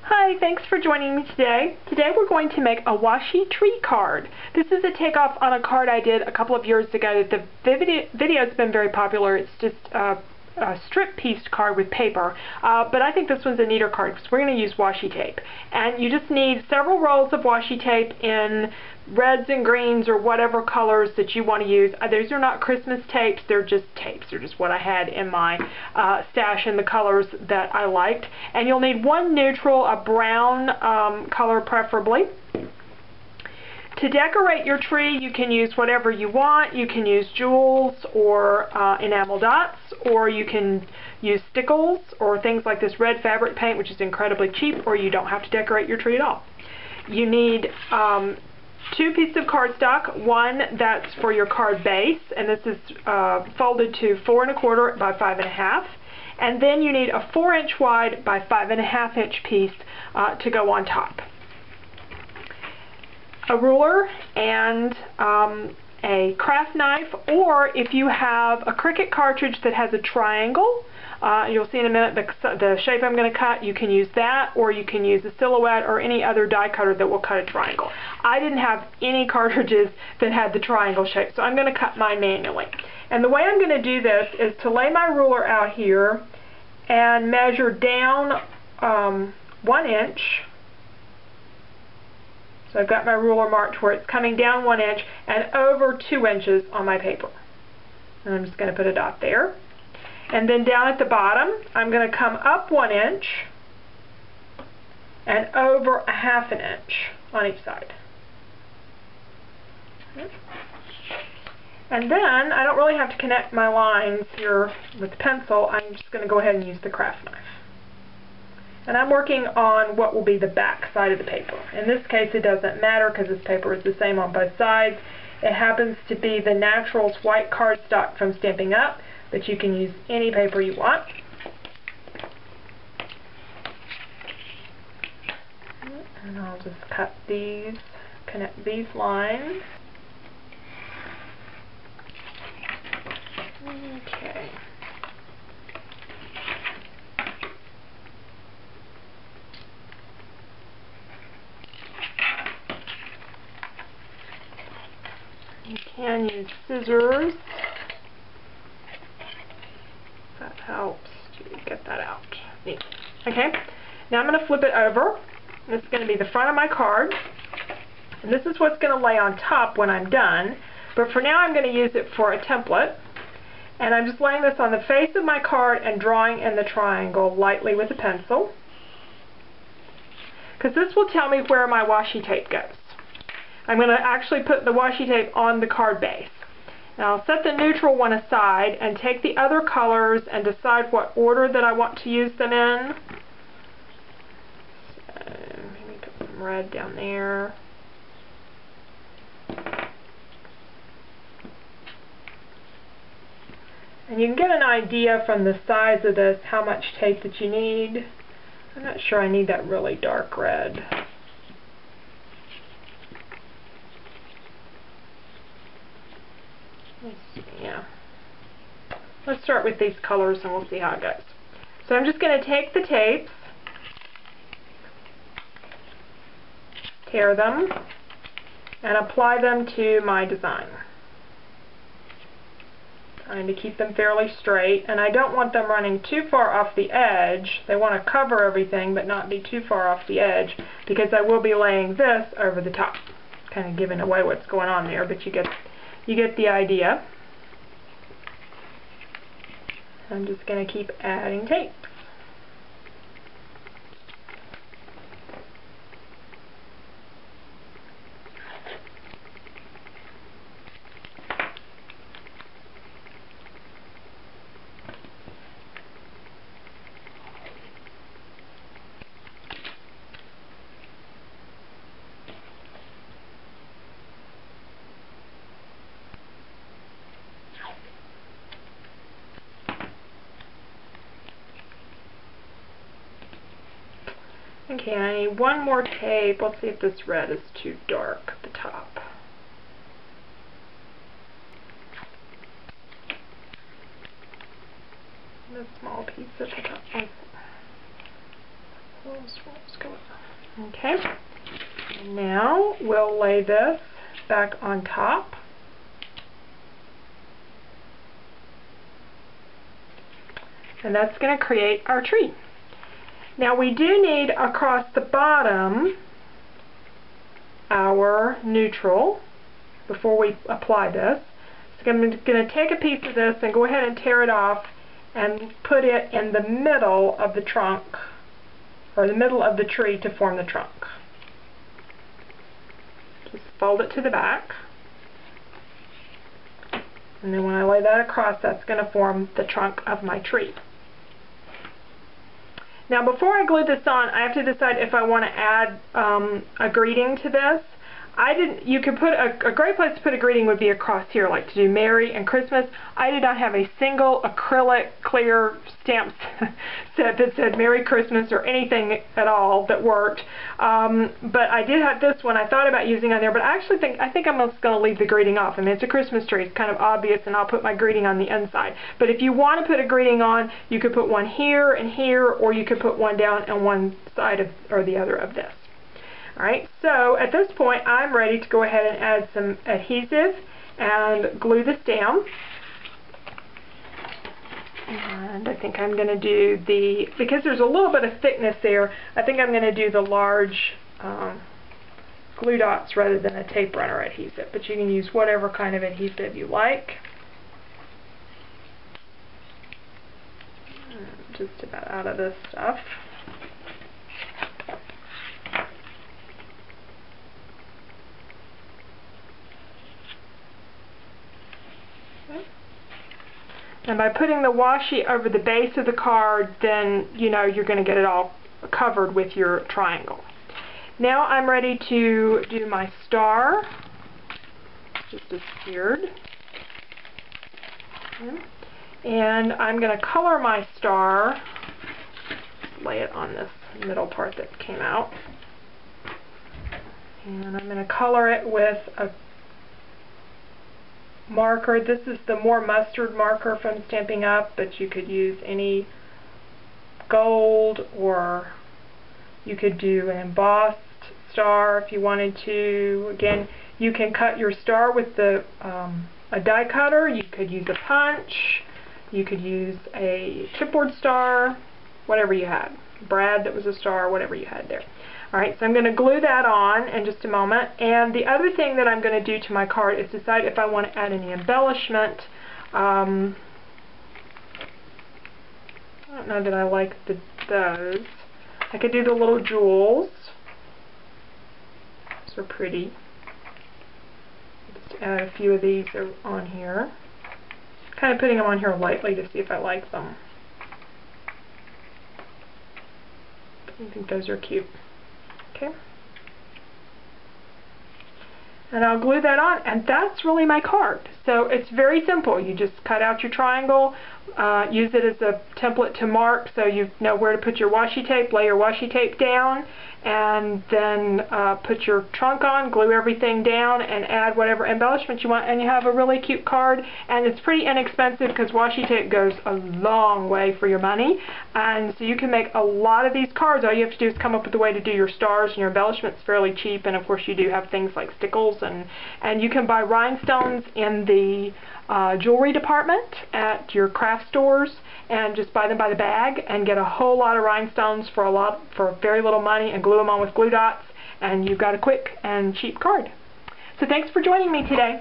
Hi, thanks for joining me today. Today we're going to make a washi tree card. This is a takeoff on a card I did a couple of years ago. The video has been very popular. It's just a strip pieced card with paper, but I think this one's a neater card because we're going to use washi tape. And you just need several rolls of washi tape in reds and greens or whatever colors that you want to use. These are not Christmas tapes, they're just tapes. They're just what I had in my stash in the colors that I liked. And you'll need one neutral, a brown color preferably. To decorate your tree, you can use whatever you want. You can use jewels or enamel dots, or you can use stickles or things like this red fabric paint, which is incredibly cheap, or you don't have to decorate your tree at all. You need 2 pieces of cardstock, one that's for your card base, and this is folded to 4 1/4 by 5 1/2, and then you need a 4-inch wide by 5 1/2 inch piece to go on top. A ruler and a craft knife, or if you have a Cricut cartridge that has a triangle, you'll see in a minute the shape I'm going to cut, you can use that, or you can use a silhouette or any other die cutter that will cut a triangle. I didn't have any cartridges that had the triangle shape, so I'm going to cut mine manually. And the way I'm going to do this is to lay my ruler out here and measure down 1 inch. So I've got my ruler marked where it's coming down 1 inch and over 2 inches on my paper. And I'm just going to put a dot there. And then down at the bottom, I'm going to come up 1 inch and over 1/2 inch on each side. And then I don't really have to connect my lines here with the pencil. I'm just going to go ahead and use the craft knife. And I'm working on what will be the back side of the paper. In this case it doesn't matter because this paper is the same on both sides. It happens to be the Naturals white cardstock from Stampin' Up, but you can use any paper you want. And I'll just cut these, connect these lines. Okay. You can use scissors. That helps to get that out. Neat. Okay, now I'm going to flip it over. This is going to be the front of my card. And this is what's going to lay on top when I'm done. But for now I'm going to use it for a template. And I'm just laying this on the face of my card and drawing in the triangle lightly with a pencil, because this will tell me where my washi tape goes. I'm going to actually put the washi tape on the card base. Now I'll set the neutral one aside and take the other colors and decide what order that I want to use them in. So maybe put some red down there. And you can get an idea from the size of this how much tape that you need. I'm not sure I need that really dark red. Yeah. Let's start with these colors and we'll see how it goes. So I'm just going to take the tapes, tear them, and apply them to my design. Trying to keep them fairly straight, and I don't want them running too far off the edge. They want to cover everything but not be too far off the edge, because I will be laying this over the top. Kind of giving away what's going on there, but you get the idea. I'm just going to keep adding tape. Okay, I need one more tape. Let's see if this red is too dark at the top. And a small piece at the top. Okay, and now we'll lay this back on top. And that's going to create our tree. Now we do need across the bottom our neutral before we apply this. So I'm going to take a piece of this and go ahead and tear it off and put it in the middle of the trunk, or the middle of the tree, to form the trunk. Just fold it to the back. And then when I lay that across, that's going to form the trunk of my tree. Now before I glue this on, I have to decide if I want to add a greeting to this. You could put a great place to put a greeting would be across here, like to do Merry and Christmas. I did not have a single acrylic clear stamp set that said Merry Christmas or anything at all that worked. But I did have this one I thought about using on there, but I think I'm just going to leave the greeting off. I mean, it's a Christmas tree, it's kind of obvious, and I'll put my greeting on the inside. But if you want to put a greeting on, you could put one here and here, or you could put one down on one side of, or the other of this. Alright, so at this point I'm ready to go ahead and add some adhesive and glue this down. And I think I'm going to do because there's a little bit of thickness there, I think I'm going to do the large glue dots rather than a tape runner adhesive. But you can use whatever kind of adhesive you like. Just about out of this stuff. And by putting the washi over the base of the card, then you know you're going to get it all covered with your triangle. Now I'm ready to do my star. Just disappeared. And I'm going to color my star. Just lay it on this middle part that came out. And I'm going to color it with a marker. This is the more mustard marker from Stampin' Up, but you could use any gold, or you could do an embossed star if you wanted to. Again, you can cut your star with a die cutter. You could use a punch. You could use a chipboard star, whatever you had. Brad that was a star, whatever you had there. Alright, so I'm going to glue that on in just a moment. And the other thing that I'm going to do to my card is decide if I want to add any embellishment. I don't know that I like those. I could do the little jewels. Those are pretty. Just add a few of these on here. Kind of putting them on here lightly to see if I like them. I think those are cute. Okay. And I'll glue that on, and that's really my card. So it's very simple. You just cut out your triangle, use it as a template to mark so you know where to put your washi tape, lay your washi tape down, and then put your trunk on, glue everything down, and add whatever embellishment you want, and you have a really cute card. And it's pretty inexpensive because washi tape goes a long way for your money, and so you can make a lot of these cards. All you have to do is come up with a way to do your stars and your embellishments fairly cheap, and of course you do have things like stickles, and you can buy rhinestones in the jewelry department at your craft stores, and just buy them by the bag and get a whole lot of rhinestones for very little money, and glue them on with glue dots, and you've got a quick and cheap card. So thanks for joining me today.